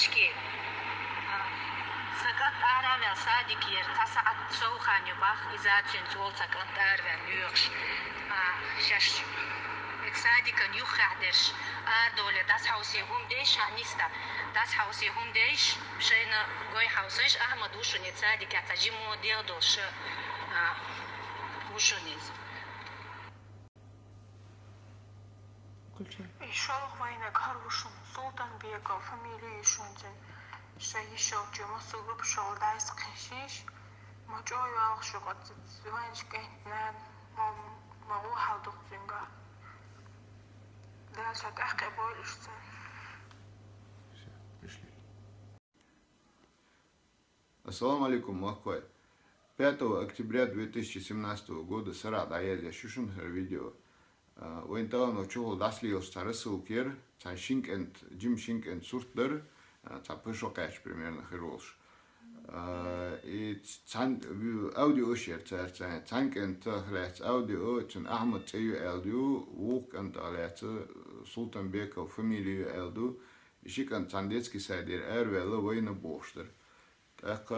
شكي سكت أراوي صادقير تسعة سوخان يباخ إذا تنزول سكت أراوي نيوخش شش صادق نيوخادش دولة das Haus hier ديش نيستا das Haus hier ديش شينا جوي حوسش أحمد وشني صادق يتجمو ديردوش وشنيز Шолох войнак харвушун султан бека фамилии шунжен шайшо жомосугуп шолдайс қишиш мачой валх шугат званшкеннан магу халдук зинга да шат ахкебой ишсэн. Ассаламу алейкум, Махкой. 5 октября 2017 года Сарад Аязя Шушунхер видео. Уэнтаано чухал даслиос царасукер, цан шинкент, джим шинкент суртдер, цапышокач примерно херолш. И цан аудио шер царцан, цанкент хлец аудио, цан Ахмад цею элду, вукант алец Султанбеков фамилию элду, ишикант цан детский сайдер эрвела война боштер. Так,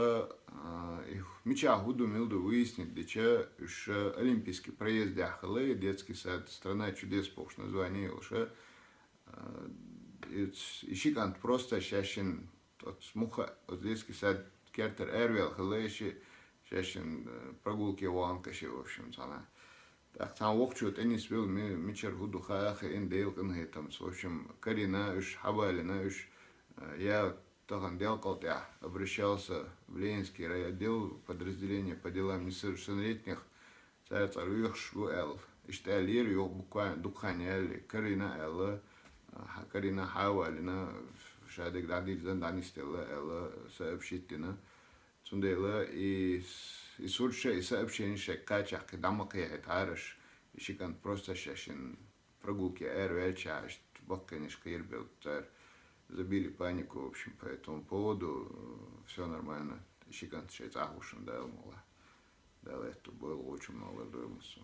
меча худу милду выяснить, дича уж олимпийский проезд дяхалы, детский сад, страна чудес пош название уже. Ищикант просто щащин тот смуха, детский сад кертер эрвел халэши, щащин прогулки ванкаши, в общем, цана. Так, там вокчу теннис бил, мечер худу хаях индейлкан хейтам, в общем, Карина уж хабалина уж я Тохан Делкалтя обращался в Ленинский райотдел подразделения по делам несовершеннолетних царь Руихшву Эл. И что Элир его буквально духани Элли, Карина Хауалина, Шадик Дадик Занданистела Элла сообщительно. Цундела и сурше и сообщение шекачах, когда макает араш, и шикан просто шашин прогулки эрвельчаш, бакканишка ирбел царь. Забили панику, в общем, по этому поводу, все нормально. Щикант шейц ахушен дал, мол, это было очень много думаться.